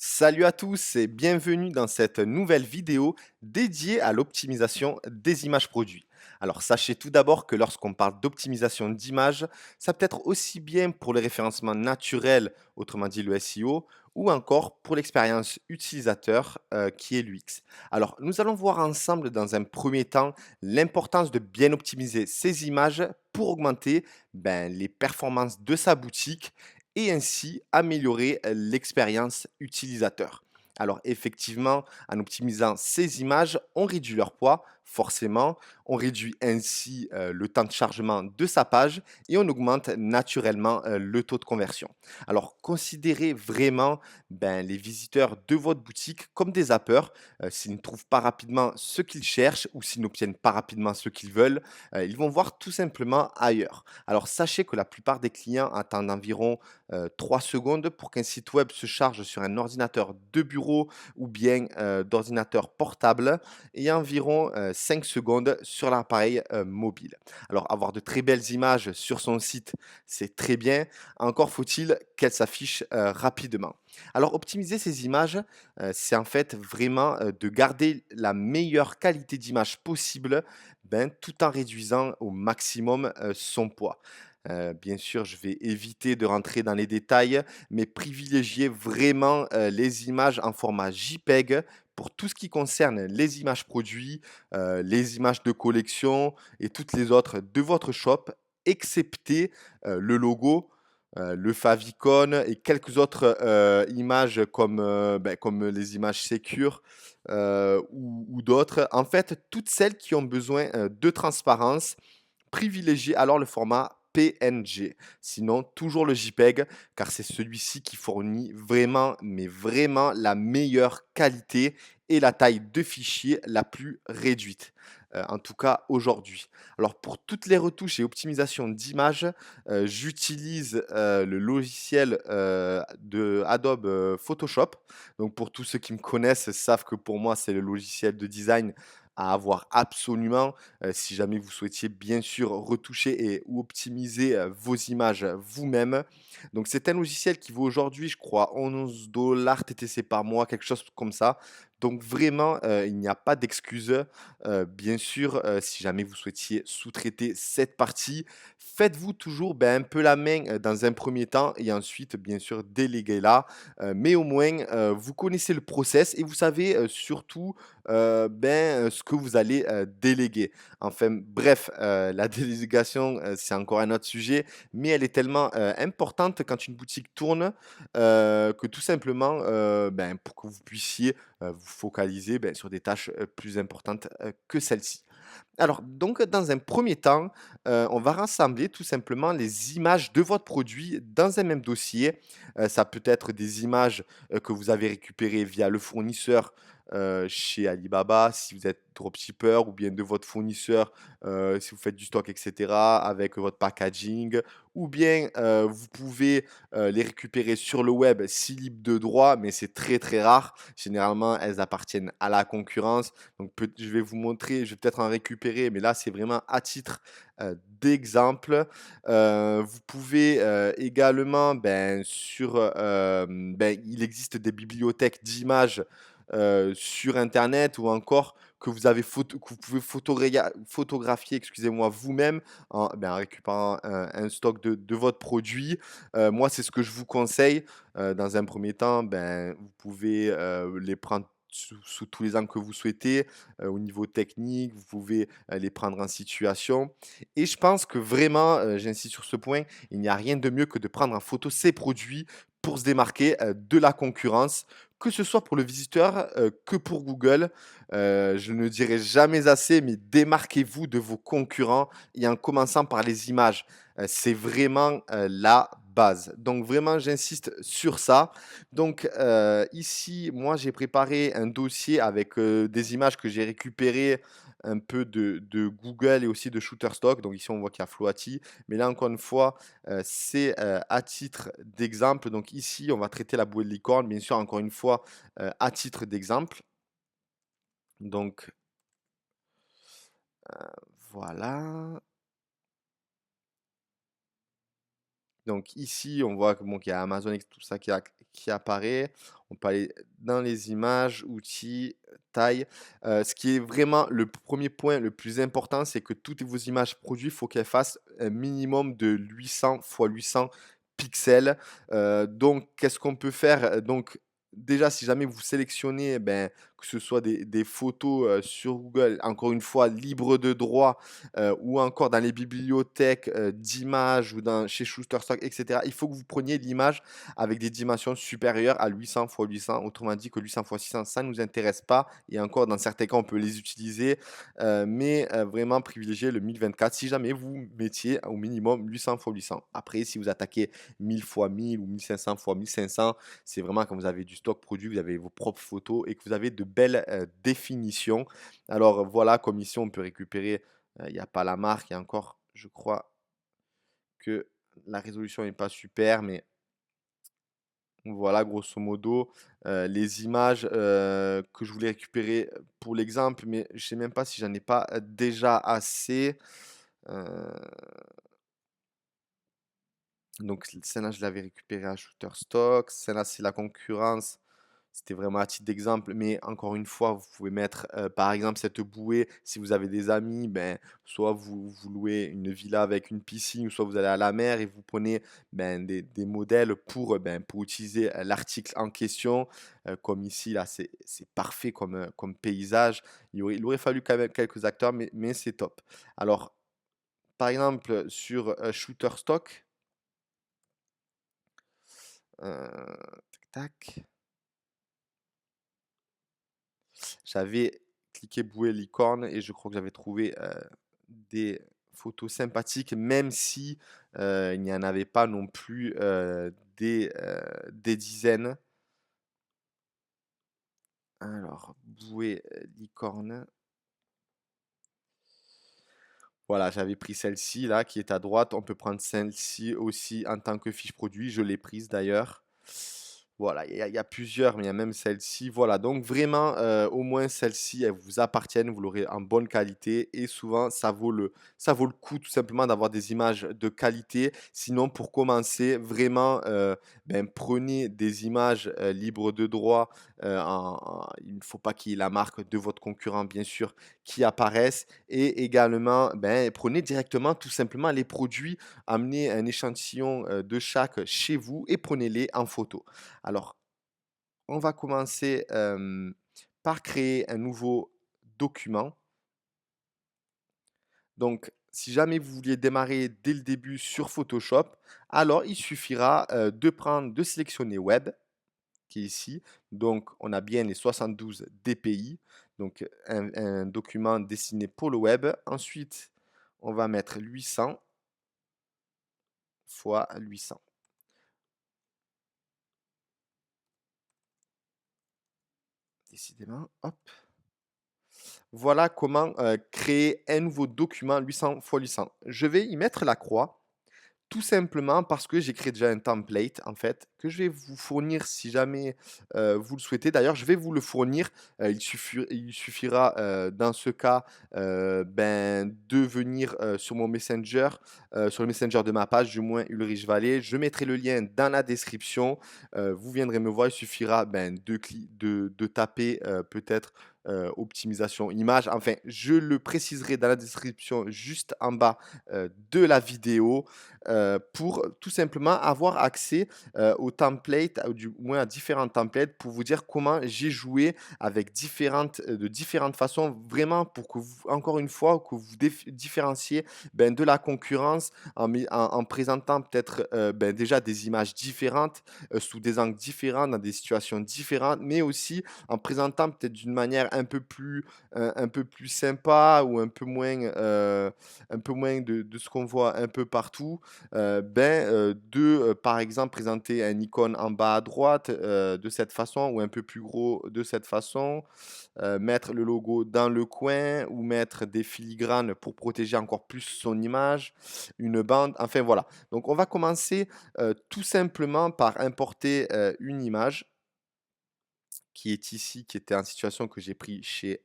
Salut à tous et bienvenue dans cette nouvelle vidéo dédiée à l'optimisation des images produits. Alors sachez tout d'abord que lorsqu'on parle d'optimisation d'images, ça peut être aussi bien pour le référencement naturel, autrement dit le SEO, ou encore pour l'expérience utilisateur qui est l'UX. Alors nous allons voir ensemble dans un premier temps l'importance de bien optimiser ces images pour augmenter les performances de sa boutique et ainsi améliorer l'expérience utilisateur. Alors effectivement, en optimisant ces images, on réduit leur poids, forcément, on réduit ainsi le temps de chargement de sa page et on augmente naturellement le taux de conversion. Alors considérez vraiment les visiteurs de votre boutique comme des zappeurs. S'ils ne trouvent pas rapidement ce qu'ils cherchent ou s'ils n'obtiennent pas rapidement ce qu'ils veulent, ils vont voir tout simplement ailleurs. Alors sachez que la plupart des clients attendent environ 3 secondes pour qu'un site web se charge sur un ordinateur de bureau ou bien d'ordinateur portable et environ 5 secondes sur l'appareil mobile. Alors avoir de très belles images sur son site, c'est très bien. Encore faut-il qu'elles s'affichent rapidement. Alors optimiser ces images, c'est en fait vraiment de garder la meilleure qualité d'image possible tout en réduisant au maximum son poids. Bien sûr, je vais éviter de rentrer dans les détails, mais privilégier vraiment, les images en format JPEG pour tout ce qui concerne les images produits, les images de collection et toutes les autres de votre shop, excepté, le logo, le favicon et quelques autres, images comme, comme les images sécures, ou d'autres. En fait, toutes celles qui ont besoin, de transparence. Privilégiez alors le format PNG, sinon toujours le JPEG, car c'est celui-ci qui fournit vraiment, mais vraiment la meilleure qualité et la taille de fichier la plus réduite, en tout cas aujourd'hui. Alors pour toutes les retouches et optimisations d'images, j'utilise le logiciel de Adobe Photoshop. Donc pour tous ceux qui me connaissent savent que pour moi c'est le logiciel de design à avoir absolument si jamais vous souhaitiez bien sûr retoucher et ou optimiser, vos images vous-même. Donc c'est un logiciel qui vaut aujourd'hui, je crois 11 TTC par mois, quelque chose comme ça. Donc vraiment, il n'y a pas d'excuse. Bien sûr, si jamais vous souhaitiez sous-traiter cette partie, faites-vous toujours, un peu la main, dans un premier temps et ensuite bien sûr déléguez-la. Mais au moins, vous connaissez le process et vous savez, surtout, ce que vous allez, déléguer. Enfin bref, la délégation, c'est encore un autre sujet, mais elle est tellement, importante quand une boutique tourne, que tout simplement, pour que vous puissiez, vous focaliser, sur des tâches, plus importantes, que celle-ci. Alors donc dans un premier temps, on va rassembler tout simplement les images de votre produit dans un même dossier. Ça peut être des images, que vous avez récupérées via le fournisseur, chez Alibaba si vous êtes dropshipper ou bien de votre fournisseur, si vous faites du stock et cetera avec votre packaging ou bien, vous pouvez, les récupérer sur le web si libre de droit, mais c'est très, très rare. Généralement, elles appartiennent à la concurrence. Donc je vais vous montrer, je vais peut-être en récupérer, mais là, c'est vraiment à titre, d'exemple. Vous pouvez, également, il existe des bibliothèques d'images, sur internet ou encore que vous pouvez photographier, excusez-moi, vous-même en récupérant un stock de votre produit. Moi, c'est ce que je vous conseille. Dans un premier temps, vous pouvez, les prendre sous tous les angles que vous souhaitez. Au niveau technique, vous pouvez, les prendre en situation et je pense que vraiment, j'insiste sur ce point, il n'y a rien de mieux que de prendre en photo ses produits pour se démarquer, de la concurrence, que ce soit pour le visiteur, que pour Google. Je ne dirai jamais assez, mais démarquez-vous de vos concurrents et en commençant par les images. C'est vraiment, la base. Donc vraiment, j'insiste sur ça. Donc, ici, moi, j'ai préparé un dossier avec, des images que j'ai récupérées un peu de Google et aussi de Shutterstock. Donc ici, on voit qu'il y a Floati. Mais là, encore une fois, c'est, à titre d'exemple. Donc ici, on va traiter la bouée de licorne, bien sûr, encore une fois, à titre d'exemple. Donc, voilà. Donc ici, on voit que bon, qu'il y a Amazon et tout ça qui apparaît. On peut aller dans les images, outils, taille. Ce qui est vraiment le premier point le plus important, c'est que toutes vos images produits, il faut qu'elles fassent un minimum de 800 fois 800 pixels. Donc qu'est-ce qu'on peut faire? Donc déjà, si jamais vous sélectionnez, ben, que ce soit des photos, sur Google, encore une fois, libre de droit, ou encore dans les bibliothèques, d'images ou chez Shutterstock et cetera, il faut que vous preniez l'image avec des dimensions supérieures à 800 fois 800. Autrement dit que 800 fois 600, ça ne nous intéresse pas et encore dans certains cas, on peut les utiliser, mais vraiment privilégier le 1024 si jamais vous mettiez au minimum 800 fois 800. Après, si vous attaquez 1000 fois 1000 ou 1500 fois 1500, c'est vraiment quand vous avez du stock produit, vous avez vos propres photos et que vous avez de belles, définitions. Alors voilà, comme ici, on peut récupérer, il y a pas la marque et encore, je crois que la résolution n'est pas super, mais voilà, grosso modo, les images, que je voulais récupérer, pour l'exemple, mais je sais même pas si j'en ai pas, déjà assez. Heu, donc celle-là, je l'avais récupérée à Shutterstock. Celle-là, c'est la concurrence. C'était vraiment à titre d'exemple, mais encore une fois, vous pouvez mettre, par exemple, cette bouée, si vous avez des amis, ben, soit vous louez une villa avec une piscine, ou soit vous allez à la mer et vous prenez, ben, des modèles ben, pour utiliser, l'article en question. Comme ici, là, c'est parfait comme paysage. Il aurait fallu quand même quelques acteurs, mais c'est top. Alors, par exemple, sur, Shutterstock, tac, tac. J'avais cliqué bouée licorne et je crois que j'avais trouvé, des photos sympathiques, même si, il n'y en avait pas non plus, des dizaines. Alors, bouée, licorne. Voilà, j'avais pris celle-ci là qui est à droite. On peut prendre celle-ci aussi en tant que fiche produit. Je l'ai prise d'ailleurs. Voilà, il y a plusieurs, mais il y a même celle-ci. Voilà, donc vraiment, au moins celles-ci, elles vous appartiennent, vous l'aurez en bonne qualité et souvent ça vaut le coup tout simplement d'avoir des images de qualité. Sinon, pour commencer, vraiment, ben, prenez des images, libres de droit, il ne faut pas qu'il y ait la marque de votre concurrent bien sûr qui apparaisse et également, ben, prenez directement tout simplement les produits, amenez un échantillon, de chaque chez vous et prenez-les en photo. Alors, on va commencer, par créer un nouveau document. Donc, si jamais vous vouliez démarrer dès le début sur Photoshop, alors il suffira, de sélectionner Web, qui est ici. Donc, on a bien les 72 dpi, donc un document dessiné pour le web. Ensuite, on va mettre 800 fois 800. Décidément, hop. Voilà comment, créer un nouveau document 800 fois 800. Je vais y mettre la croix. Tout simplement parce que j'ai créé déjà un template, en fait, que je vais vous fournir si jamais, vous le souhaitez. D'ailleurs, je vais vous le fournir, il suffira, dans ce cas, ben, de venir, sur mon Messenger, sur le Messenger de ma page, du moins Ulrich Vallée. Je mettrai le lien dans la description, vous viendrez me voir. Il suffira, ben, de taper, peut-être, optimisation image. Enfin, je le préciserai dans la description juste en bas, de la vidéo, pour tout simplement avoir accès, aux templates, ou du moins à différents templates pour vous dire comment j'ai joué avec de différentes façons, vraiment pour que vous encore une fois, que vous différenciez, ben, de la concurrence en présentant peut-être, ben, déjà des images différentes, sous des angles différents, dans des situations différentes, mais aussi en présentant peut-être d'une manière un peu plus sympa ou un peu moins de ce qu'on voit un peu partout, ben, par exemple, présenter un icône en bas à droite, de cette façon ou un peu plus gros de cette façon, mettre le logo dans le coin ou mettre des filigranes pour protéger encore plus son image, une bande, enfin voilà. Donc on va commencer, tout simplement par importer, une image qui est ici, qui était en situation que j'ai pris chez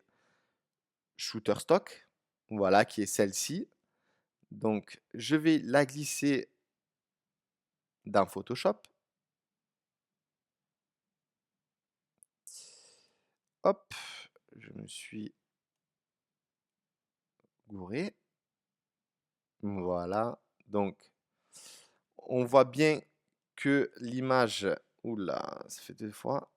Shutterstock. Voilà, qui est celle-ci. Donc je vais la glisser dans Photoshop. Hop, je me suis gouré. Voilà. Donc, on voit bien que l'image... Oula, ça fait deux fois.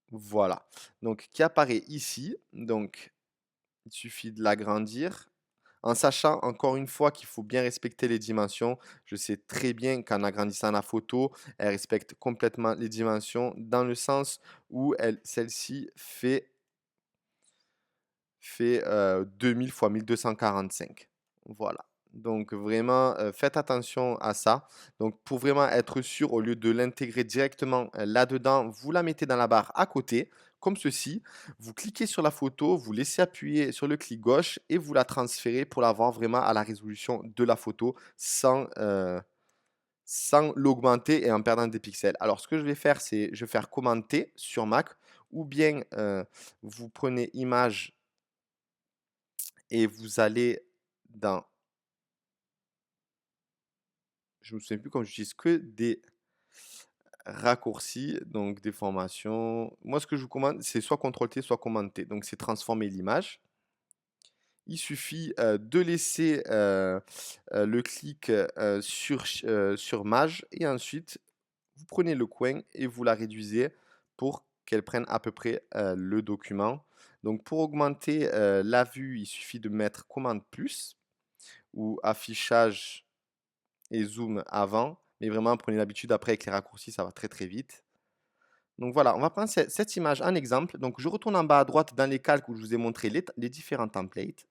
Voilà. Donc, qui apparaît ici. Donc, il suffit de l'agrandir. En sachant encore une fois qu'il faut bien respecter les dimensions. Je sais très bien qu'en agrandissant la photo, elle respecte complètement les dimensions dans le sens où celle-ci fait 2000 fois 1245. Voilà. Donc vraiment, faites attention à ça. Donc pour vraiment être sûr, au lieu de l'intégrer directement là-dedans, vous la mettez dans la barre à côté, comme ceci. Vous cliquez sur la photo, vous laissez appuyer sur le clic gauche et vous la transférez pour l'avoir vraiment à la résolution de la photo sans l'augmenter et en perdant des pixels. Alors ce que je vais faire, c'est je vais faire commenter sur Mac ou bien vous prenez image et vous allez dans, je me souviens plus quand j'utilise que des raccourcis, donc des formations. Moi, ce que je vous commande, c'est soit CTRL-T, soit commenter. Donc, c'est transformer l'image. Il suffit de laisser le clic sur Mage et ensuite, vous prenez le coin et vous la réduisez pour qu'elle prenne à peu près le document. Donc, pour augmenter la vue, il suffit de mettre commande plus ou affichage et zoom avant. Mais vraiment, prenez l'habitude après avec les raccourcis, ça va très très vite. Donc voilà, on va prendre cette image en exemple. Donc je retourne en bas à droite dans les calques où je vous ai montré les différents templates.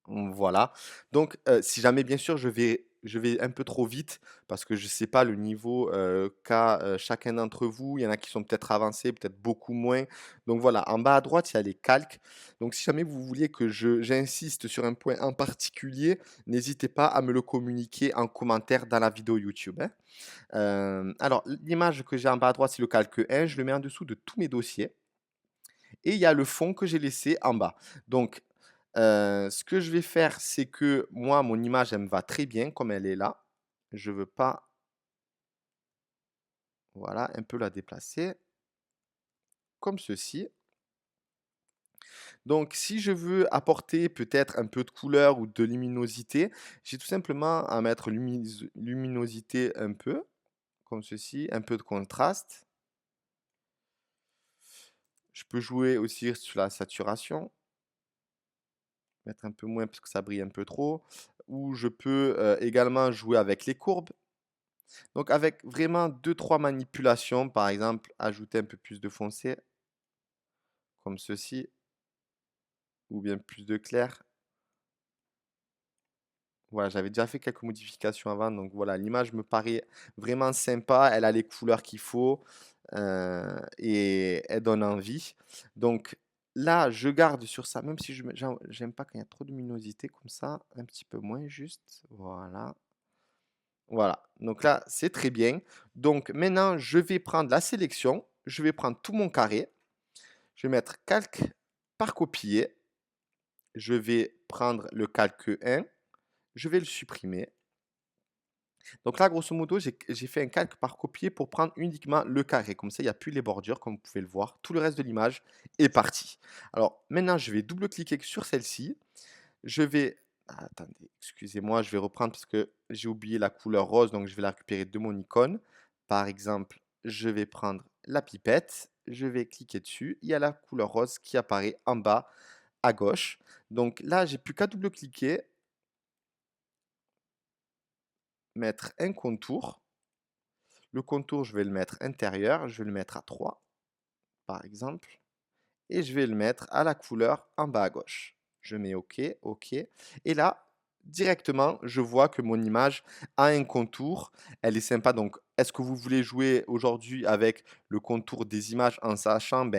Voilà. Donc, si jamais, bien sûr, je vais un peu trop vite parce que je ne sais pas le niveau qu'a chacun d'entre vous. Il y en a qui sont peut-être avancés, peut-être beaucoup moins. Donc voilà, en bas à droite, il y a les calques. Donc, si jamais vous vouliez que j'insiste sur un point en particulier, n'hésitez pas à me le communiquer en commentaire dans la vidéo YouTube, hein. Alors, l'image que j'ai en bas à droite, c'est le calque 1. Je le mets en dessous de tous mes dossiers. Et il y a le fond que j'ai laissé en bas. Donc, ce que je vais faire, c'est que moi, mon image, elle me va très bien comme elle est là. Je ne veux pas, voilà, un peu la déplacer comme ceci. Donc, si je veux apporter peut-être un peu de couleur ou de luminosité, j'ai tout simplement à mettre luminosité un peu, comme ceci, un peu de contraste. Je peux jouer aussi sur la saturation, mettre un peu moins parce que ça brille un peu trop. Ou je peux également jouer avec les courbes. Donc avec vraiment deux trois manipulations, par exemple, ajouter un peu plus de foncé, comme ceci, ou bien plus de clair. Voilà, j'avais déjà fait quelques modifications avant, donc voilà, l'image me paraît vraiment sympa, elle a les couleurs qu'il faut, et elle donne envie. Donc là, je garde sur ça, même si j'aime pas quand il y a trop de luminosité, comme ça, un petit peu moins juste, voilà. Voilà, donc là, c'est très bien. Donc maintenant, je vais prendre la sélection, je vais prendre tout mon carré, je vais mettre calque par copier, je vais prendre le calque 1, je vais le supprimer. Donc là, grosso modo, j'ai fait un calque par copier pour prendre uniquement le carré. Comme ça, il n'y a plus les bordures, comme vous pouvez le voir. Tout le reste de l'image est parti. Alors maintenant, je vais double-cliquer sur celle-ci. Je vais... Attendez, excusez-moi, je vais reprendre parce que j'ai oublié la couleur rose, donc je vais la récupérer de mon icône. Par exemple, je vais prendre la pipette, je vais cliquer dessus. Il y a la couleur rose qui apparaît en bas à gauche. Donc là, j'ai plus qu'à double-cliquer, mettre un contour. Le contour, je vais le mettre intérieur, je vais le mettre à 3, par exemple. Et je vais le mettre à la couleur en bas à gauche. Je mets OK, OK. Et là, directement, je vois que mon image a un contour. Elle est sympa. Donc, est-ce que vous voulez jouer aujourd'hui avec le contour des images en sachant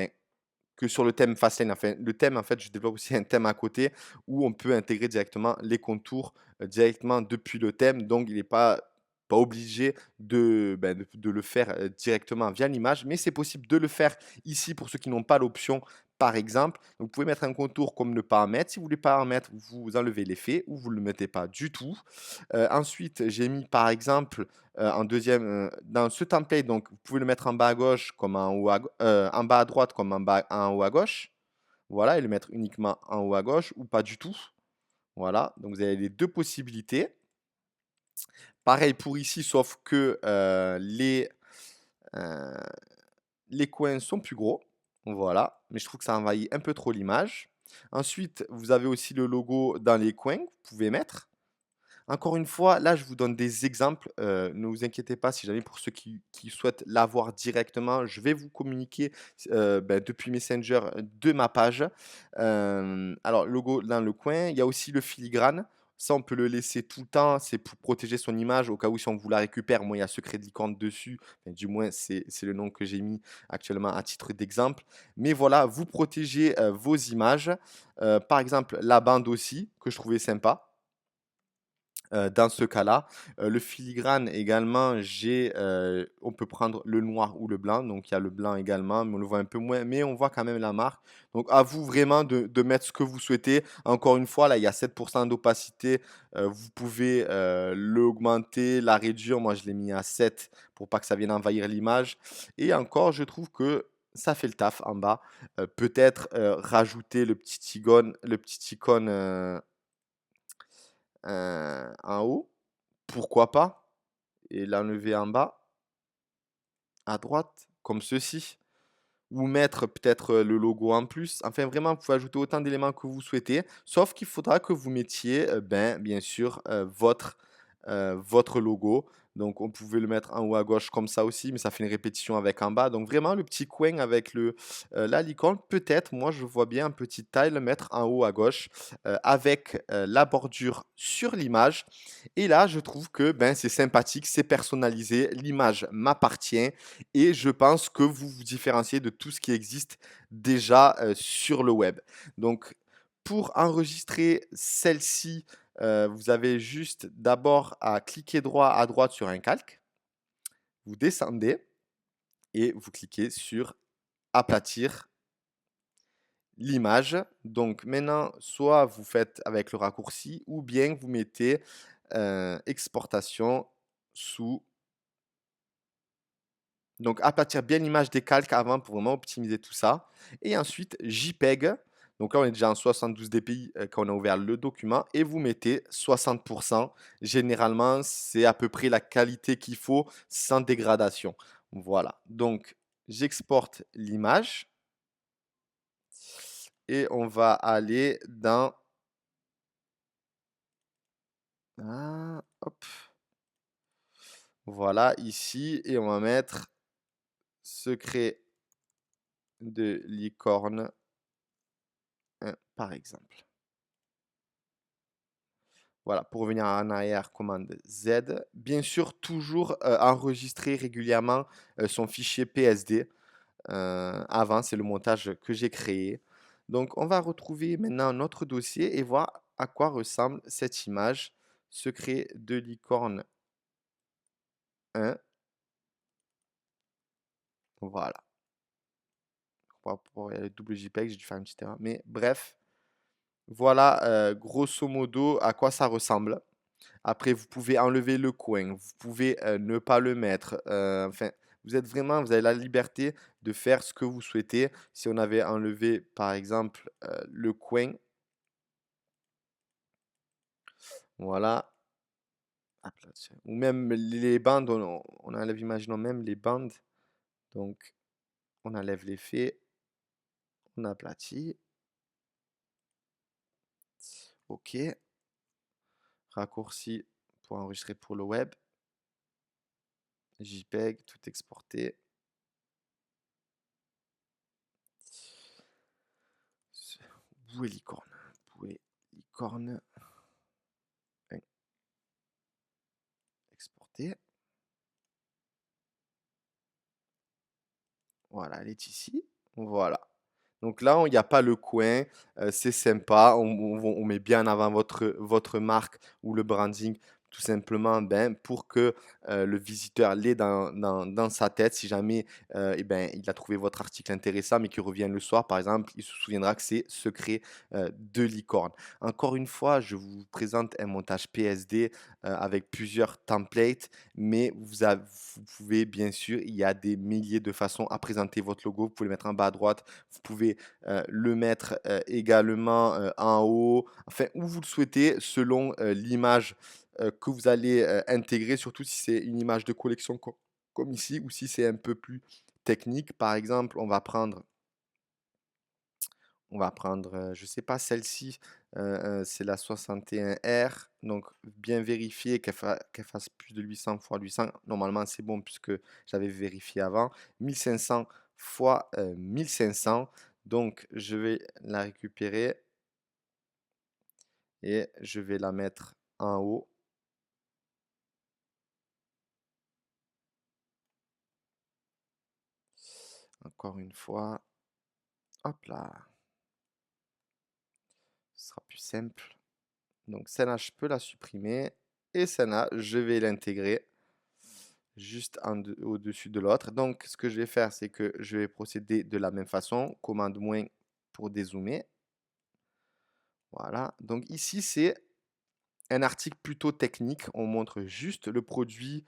que sur le thème Fastlane, enfin, le thème, en fait, je développe aussi un thème à côté où on peut intégrer directement les contours directement depuis le thème. Donc, il n'est pas obligé de le faire directement via l'image, mais c'est possible de le faire ici pour ceux qui n'ont pas l'option par exemple. Donc, vous pouvez mettre un contour comme ne pas en mettre. Si vous voulez pas en mettre, vous enlevez l'effet ou vous ne le mettez pas du tout. Ensuite, j'ai mis par exemple en deuxième, dans ce template, donc vous pouvez le mettre en bas à gauche comme en haut en bas à droite comme en haut à gauche. Voilà, et le mettre uniquement en haut à gauche ou pas du tout. Voilà, donc vous avez les deux possibilités. Pareil pour ici, sauf que euh, les coins sont plus gros. Voilà, mais je trouve que ça envahit un peu trop l'image. Ensuite, vous avez aussi le logo dans les coins que vous pouvez mettre. Encore une fois, là, je vous donne des exemples. Ne vous inquiétez pas, si jamais pour ceux qui souhaitent l'avoir directement, je vais vous communiquer depuis Messenger de ma page. Alors, logo dans le coin, il y a aussi le filigrane. Ça, on peut le laisser tout le temps. C'est pour protéger son image au cas où si on vous la récupère. Moi, il y a secret de licorne dessus. Enfin, du moins, c'est le nom que j'ai mis actuellement à titre d'exemple. Mais voilà, vous protégez vos images. Par exemple, la bande aussi, que je trouvais sympa. Dans ce cas-là, le filigrane également, on peut prendre le noir ou le blanc, donc il y a le blanc également, mais on le voit un peu moins, mais on voit quand même la marque. Donc à vous vraiment de mettre ce que vous souhaitez. Encore une fois, là, il y a 7 d'opacité, vous pouvez, l'augmenter, la réduire. Moi, je l'ai mis à 7 pour pas que ça vienne envahir l'image et encore, je trouve que ça fait le taf en bas. Peut-être, rajouter le petit icône, en haut, pourquoi pas? Et l'enlever en bas, à droite, comme ceci. Ou mettre peut-être le logo en plus. Enfin, vraiment, vous pouvez ajouter autant d'éléments que vous souhaitez. Sauf qu'il faudra que vous mettiez, bien sûr, votre logo. Donc, on pouvait le mettre en haut à gauche comme ça aussi, mais ça fait une répétition avec en bas. Donc, vraiment, le petit coin avec la licorne, peut-être, moi, je vois bien un petit taille le mettre en haut à gauche avec la bordure sur l'image. Et là, je trouve que c'est sympathique, c'est personnalisé, l'image m'appartient et je pense que vous vous différenciez de tout ce qui existe déjà sur le web. Donc, pour enregistrer celle-ci, vous avez juste d'abord à cliquer droit à droite sur un calque, vous descendez et vous cliquez sur aplatir l'image. Donc maintenant, soit vous faites avec le raccourci ou bien vous mettez exportation sous. Donc, aplatir bien l'image des calques avant pour vraiment optimiser tout ça. Et ensuite, JPEG. Donc là, on est déjà en 72 dpi quand on a ouvert le document. Et vous mettez 60%. Généralement, c'est à peu près la qualité qu'il faut sans dégradation. Voilà. Donc, j'exporte l'image. Et on va aller dans... Ah, hop. Voilà, ici. Et on va mettre secret de licorne, par exemple. Voilà, pour revenir en arrière, commande Z. Bien sûr, toujours enregistrer régulièrement son fichier PSD. Avant, c'est le montage que j'ai créé. Donc, on va retrouver maintenant notre dossier et voir à quoi ressemble cette image. Secret de licorne 1. Voilà. Pour le double JPEG, j'ai dû faire une petite erreur. Mais bref, voilà grosso modo à quoi ça ressemble. Après, vous pouvez enlever le coin, vous pouvez ne pas le mettre. Enfin, vous avez la liberté de faire ce que vous souhaitez. Si on avait enlevé, par exemple, le coin, voilà. Hop là, tiens. Ou même les bandes, on enlève, imaginons même les bandes. Donc, on enlève l'effet, on aplatit. OK. Raccourci pour enregistrer pour le web. JPEG, tout exporté. Où est licorne? Où est licorne? Exporter. Voilà, elle est ici. Voilà. Donc là, il n'y a pas le coin, c'est sympa. On met bien en avant votre marque ou le branding. tout simplement, ben, pour que, le visiteur l'ait dans sa tête. Si jamais, et ben, il a trouvé votre article intéressant, mais qu'il revienne le soir, par exemple, il se souviendra que c'est «Secret, de licorne». Encore une fois, je vous présente un montage PSD, avec plusieurs templates, mais vous pouvez bien sûr, il y a des milliers de façons à présenter votre logo. Vous pouvez le mettre en bas à droite, vous pouvez, le mettre, également, en haut, enfin où vous le souhaitez selon, l'image, que vous allez, intégrer, surtout si c'est une image de collection comme ici ou si c'est un peu plus technique. Par exemple, je ne sais pas celle-ci, c'est la 61R, donc bien vérifier qu'elle fasse plus de 800 fois 800. Normalement, c'est bon puisque j'avais vérifié avant. 1500 fois, 1500, donc je vais la récupérer et je vais la mettre en haut. Encore une fois, hop là, ce sera plus simple. Donc celle-là, je peux la supprimer et celle-là, je vais l'intégrer juste au-dessus de l'autre. Donc, ce que je vais faire, c'est que je vais procéder de la même façon. Commande moins pour dézoomer. Voilà. Donc ici, c'est un article plutôt technique. On montre juste le produit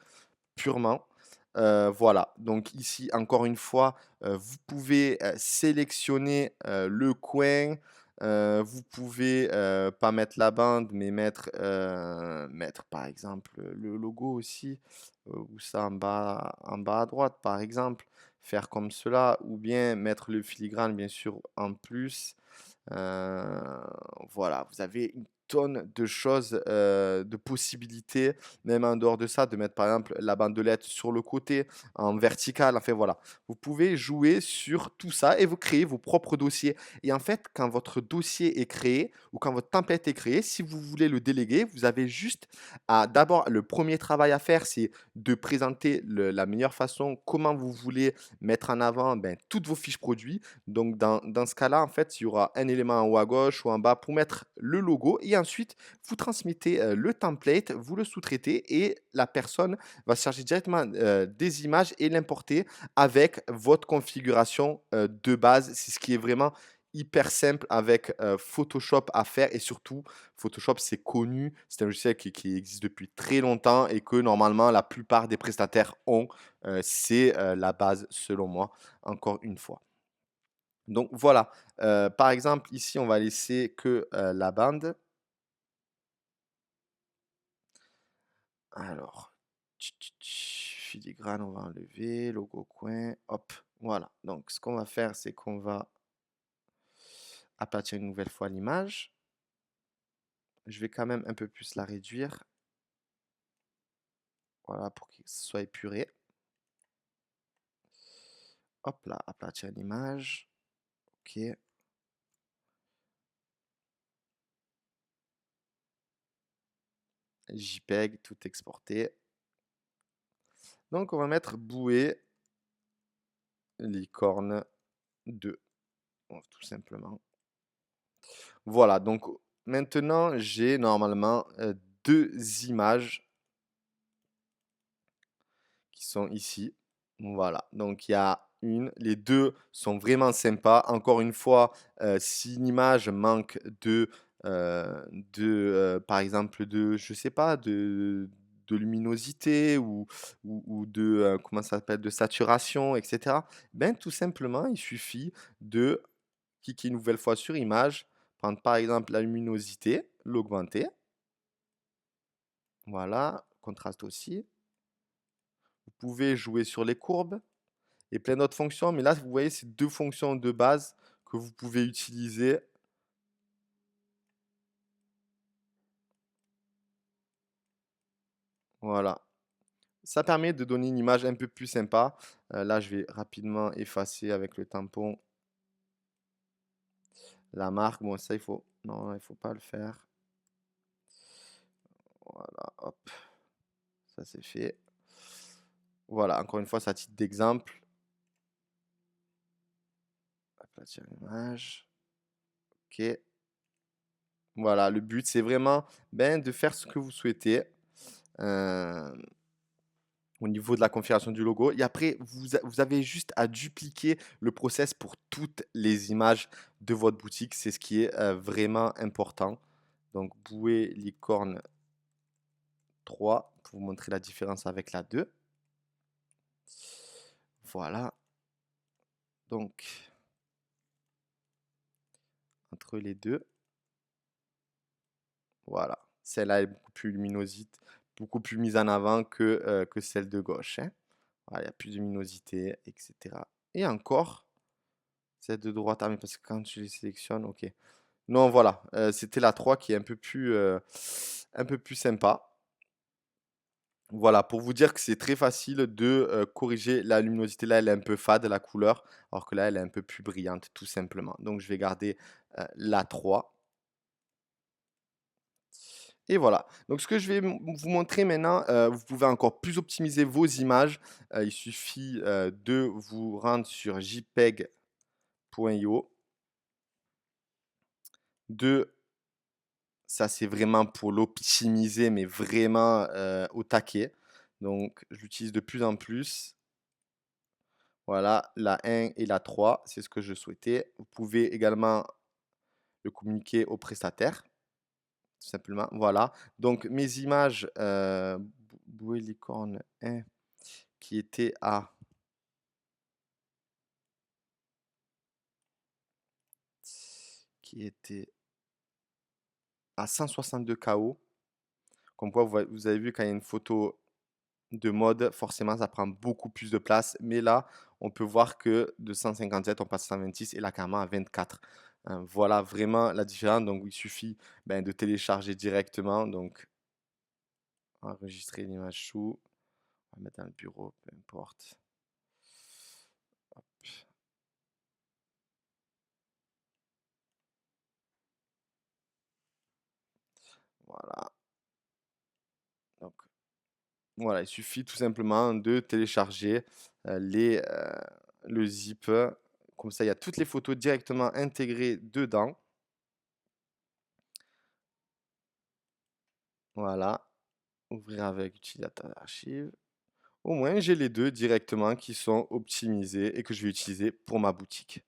purement. Voilà. Donc ici, encore une fois, vous pouvez sélectionner le coin. Vous pouvez pas mettre la bande, mais mettre par exemple le logo aussi, ou ça en bas à droite, par exemple. Faire comme cela, ou bien mettre le filigrane, bien sûr, en plus. Voilà, vous avez une tonne de choses, de possibilités, même en dehors de ça, de mettre par exemple la bandelette sur le côté, en vertical, enfin voilà. Vous pouvez jouer sur tout ça et vous créez vos propres dossiers. Et en fait, quand votre dossier est créé ou quand votre template est créé, si vous voulez le déléguer, vous avez juste à d'abord, le premier travail à faire, c'est de présenter la meilleure façon, comment vous voulez mettre en avant ben, toutes vos fiches produits. Donc, dans ce cas-là, en fait, il y aura un élément en haut à gauche ou en bas pour mettre le logo. Et ensuite, vous transmettez le template, vous le sous-traitez et la personne va se charger directement des images et l'importer avec votre configuration de base. C'est ce qui est vraiment hyper simple avec Photoshop à faire et surtout Photoshop c'est connu, c'est un logiciel qui existe depuis très longtemps et que normalement la plupart des prestataires ont. C'est la base selon moi, encore une fois. Donc voilà, par exemple, ici, on va laisser que, la bande. Alors, filigrane, on va enlever, logo coin, hop, voilà. Donc ce qu'on va faire, c'est qu'on va aplatir une nouvelle fois l'image. Je vais quand même un peu plus la réduire, voilà, pour que ce soit épuré. Hop là, aplatir l'image. OK. JPEG, tout exporté. Donc on va mettre bouée licorne 2, bon, tout simplement. Voilà, donc maintenant j'ai normalement 2 images qui sont ici. Voilà, donc il y a une, les 2 sont vraiment sympas. Encore une fois, si une image manque par exemple, je sais pas, de luminosité ou de, comment ça s'appelle? De saturation et cetera, ben, tout simplement, il suffit de cliquer une nouvelle fois sur image, prendre par exemple la luminosité, l'augmenter. Voilà, contraste aussi. Vous pouvez jouer sur les courbes et plein d'autres fonctions, mais là, vous voyez, c'est 2 fonctions de base que vous pouvez utiliser. Voilà. Ça permet de donner une image un peu plus sympa. Là, je vais rapidement effacer avec le tampon la marque. Bon, ça, il faut non, il faut pas le faire. Voilà, hop, ça c'est fait. Voilà, encore une fois, c'est à titre d'exemple. Aplatir l'image. OK. Voilà, le but, c'est vraiment, ben, de faire ce que vous souhaitez. euh, au niveau de la configuration du logo. Et après, vous avez juste à dupliquer le process pour toutes les images de votre boutique. C'est ce qui est vraiment important. Donc, bouée licorne 3 pour vous montrer la différence avec la 2. Voilà. Donc, entre les deux, voilà. Celle-là est beaucoup plus luminosité, beaucoup plus mise en avant que celle de gauche, hein. Voilà, il y a plus de luminosité, etc. Et encore, celle de droite, ah, mais parce que quand je les sélectionne, ok. Non, voilà, c'était la 3 qui est un peu plus sympa. Voilà, pour vous dire que c'est très facile de corriger la luminosité. Là, elle est un peu fade, la couleur, alors que là, elle est un peu plus brillante, tout simplement. Donc, je vais garder la 3. Et voilà. Donc, ce que je vais vous montrer maintenant, vous pouvez encore plus optimiser vos images. Il suffit de vous rendre sur jpeg.io. De, ça c'est vraiment pour l'optimiser, mais vraiment au taquet. Donc, je l'utilise de plus en plus. Voilà, la 1 et la 3, c'est ce que je souhaitais. Vous pouvez également le communiquer au prestataire, tout simplement. Voilà. Donc, mes images bouée licorne 1 qui était qui était à 162 KO. Comme quoi, vous avez vu quand il y a une photo de mode, forcément, ça prend beaucoup plus de place. Mais là, on peut voir que de 157, on passe à 126 et là, carrément à 24. Voilà vraiment la différence. Donc, il suffit de télécharger directement. Donc, enregistrer l'image sous. On va mettre dans le bureau, peu importe. Hop, voilà. Donc, voilà, il suffit tout simplement de télécharger le zip. Comme ça, il y a toutes les photos directement intégrées dedans. Voilà. Ouvrir avec utilisateur archive. Au moins, j'ai les deux directement qui sont optimisés et que je vais utiliser pour ma boutique.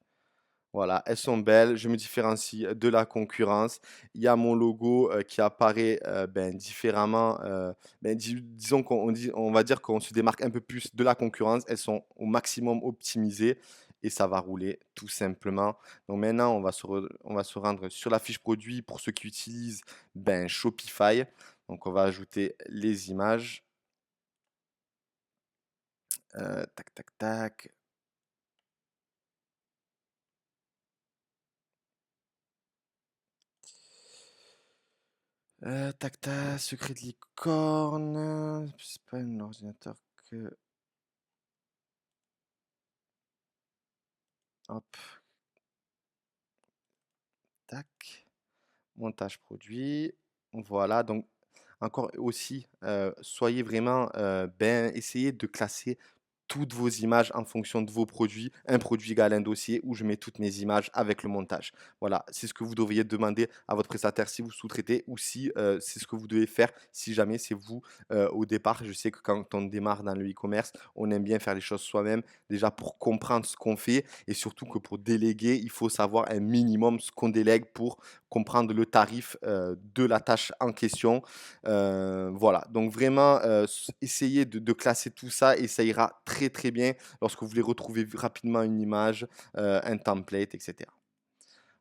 Voilà, elles sont belles, je me différencie de la concurrence. Il y a mon logo qui apparaît différemment. Disons on va dire qu'on se démarque un peu plus de la concurrence. Elles sont au maximum optimisées et ça va rouler tout simplement. Donc maintenant, on va se rendre sur la fiche produit pour ceux qui utilisent Shopify. Donc on va ajouter les images. Tac, tac, tac. Tac, tac, secret de licorne. C'est pas un ordinateur que. Hop, tac. Montage produit. Voilà, donc encore aussi, soyez vraiment, essayez de classer toutes vos images en fonction de vos produits. Un produit égale un dossier où je mets toutes mes images avec le montage. Voilà, c'est ce que vous devriez demander à votre prestataire si vous sous-traitez ou si c'est ce que vous devez faire si jamais c'est vous au départ. Je sais que quand on démarre dans le e-commerce, on aime bien faire les choses soi-même, déjà pour comprendre ce qu'on fait et surtout que pour déléguer, il faut savoir un minimum ce qu'on délègue pour comprendre le tarif de la tâche en question. Voilà, donc vraiment, essayez de classer tout ça et ça ira très très bien lorsque vous voulez retrouver rapidement une image, un template, etc.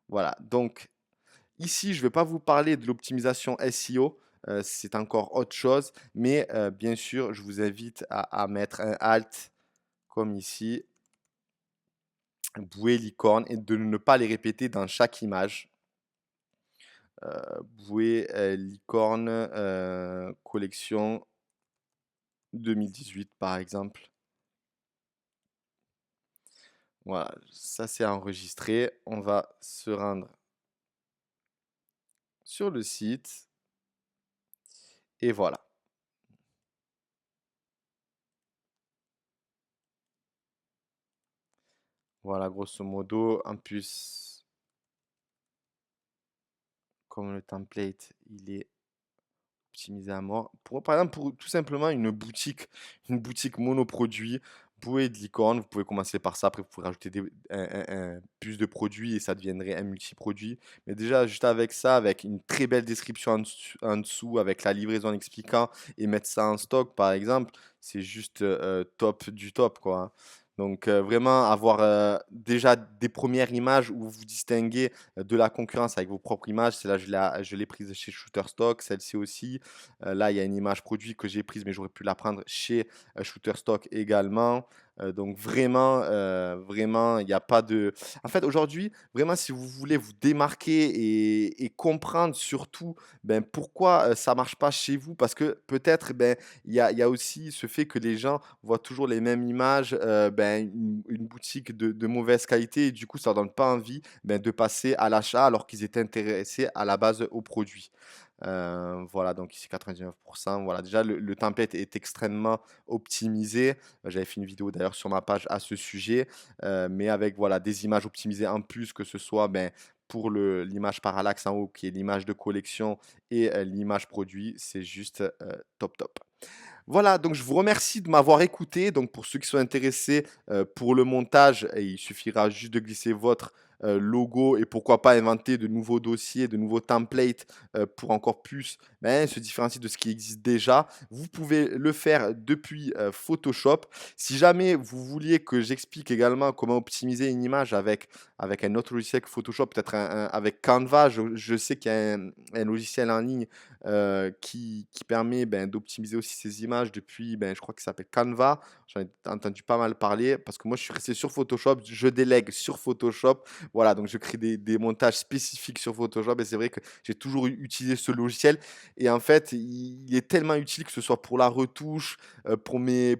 Voilà, donc ici, je ne vais pas vous parler de l'optimisation SEO, c'est encore autre chose, mais bien sûr, je vous invite à mettre un alt comme ici, bouée, licorne, et de ne pas les répéter dans chaque image. Bouée, licorne, collection 2018 par exemple. Voilà, ça c'est enregistré. On va se rendre sur le site et voilà. Voilà, grosso modo. En plus, comme le template, il est optimiser à mort. Pour par exemple, pour tout simplement une boutique monoproduit, vous pouvez de licorne, vous pouvez commencer par ça, après vous pouvez rajouter plus de produits et ça deviendrait un multiproduit. Mais déjà, juste avec ça, avec une très belle description en dessous, avec la livraison en expliquant et mettre ça en stock, par exemple, c'est juste top du top, quoi, hein. Donc, vraiment avoir déjà des premières images où vous vous distinguez de la concurrence avec vos propres images. C'est là, je l'ai prise chez Shutterstock, celle-ci aussi. Là, il y a une image produit que j'ai prise, mais j'aurais pu la prendre chez Shutterstock également. Donc vraiment, il n'y a pas de. En fait, aujourd'hui, vraiment, si vous voulez vous démarquer et comprendre surtout pourquoi ça marche pas chez vous, parce que peut-être il y a aussi ce fait que les gens voient toujours les mêmes images, une boutique de mauvaise qualité et du coup, ça donne pas envie de passer à l'achat alors qu'ils étaient intéressés à la base au produit. Voilà, donc ici 99. Voilà, déjà le template est extrêmement optimisé. J'avais fait une vidéo d'ailleurs sur ma page à ce sujet, mais avec voilà des images optimisées en plus, que ce soit pour l'image parallaxe en haut qui est l'image de collection et l'image produit, c'est juste top top. Voilà, donc je vous remercie de m'avoir écouté. Donc pour ceux qui sont intéressés pour le montage, il suffira juste de glisser votre logo et pourquoi pas inventer de nouveaux dossiers, de nouveaux templates pour encore plus se différencier de ce qui existe déjà. Vous pouvez le faire depuis Photoshop. Si jamais vous vouliez que j'explique également comment optimiser une image avec un autre logiciel que Photoshop, peut-être avec Canva, je sais qu'il y a un logiciel en ligne qui permet d'optimiser aussi ces images depuis, je crois qu'il s'appelle Canva. J'en ai entendu pas mal parler parce que moi, je suis resté sur Photoshop, je délègue sur Photoshop. Voilà, donc je crée des montages spécifiques sur Photoshop et c'est vrai que j'ai toujours utilisé ce logiciel. Et en fait, il est tellement utile que ce soit pour la retouche, pour mes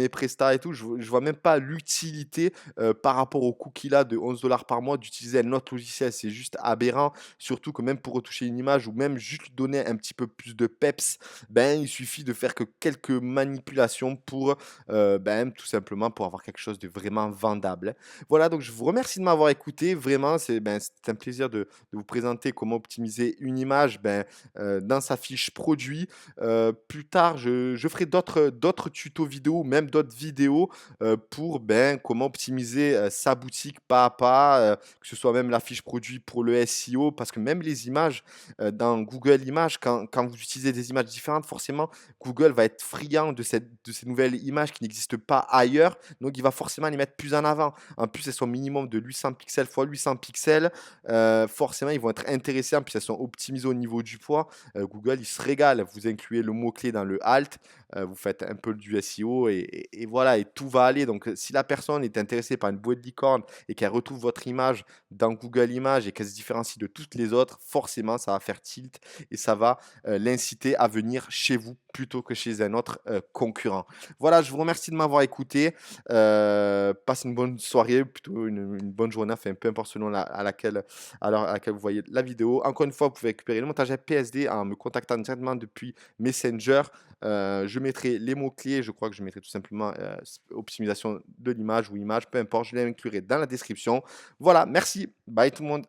prestats et tout. Je vois même pas l'utilité par rapport au coût qu'il a de 11 $ par mois d'utiliser un autre logiciel. C'est juste aberrant. Surtout que même pour retoucher une image ou même juste lui donner un petit peu plus de peps, il suffit de faire que quelques manipulations pour, tout simplement pour avoir quelque chose de vraiment vendable. Voilà, donc je vous remercie de m'avoir écouté. Vraiment, c'est un plaisir de vous présenter comment optimiser une image, dans sa fiche produit. Plus tard, je ferai d'autres tutos vidéo, même d'autres vidéos, pour, comment optimiser, sa boutique pas à pas, que ce soit même la fiche produit pour le SEO. Parce que même les images, dans Google Images, quand vous utilisez des images différentes, forcément, Google va être friand de ces nouvelles images qui n'existent pas ailleurs. Donc, il va forcément les mettre plus en avant. En plus, elles sont minimum de 800 pixels fois 800 pixels. Forcément, ils vont être intéressés. En plus, elles sont optimisées au niveau du poids. Google, il se régale. Vous incluez le mot-clé dans le alt. Vous faites un peu du SEO et voilà, et tout va aller. Donc, si la personne est intéressée par une bouée de licorne et qu'elle retrouve votre image dans Google Images et qu'elle se différencie de toutes les autres, forcément, ça va faire tilt et ça va l'inciter à venir chez vous plutôt que chez un autre concurrent. Voilà, je vous remercie de m'avoir écouté. Passe une bonne soirée, plutôt une bonne journée, enfin, peu importe selon à l'heure à laquelle vous voyez la vidéo. Encore une fois, vous pouvez récupérer le montage PSD en me contactant directement depuis Messenger. Je mettrai les mots-clés, je crois que je mettrai tout simplement optimisation de l'image ou image, peu importe, je les inclurai dans la description. Voilà, merci, bye tout le monde.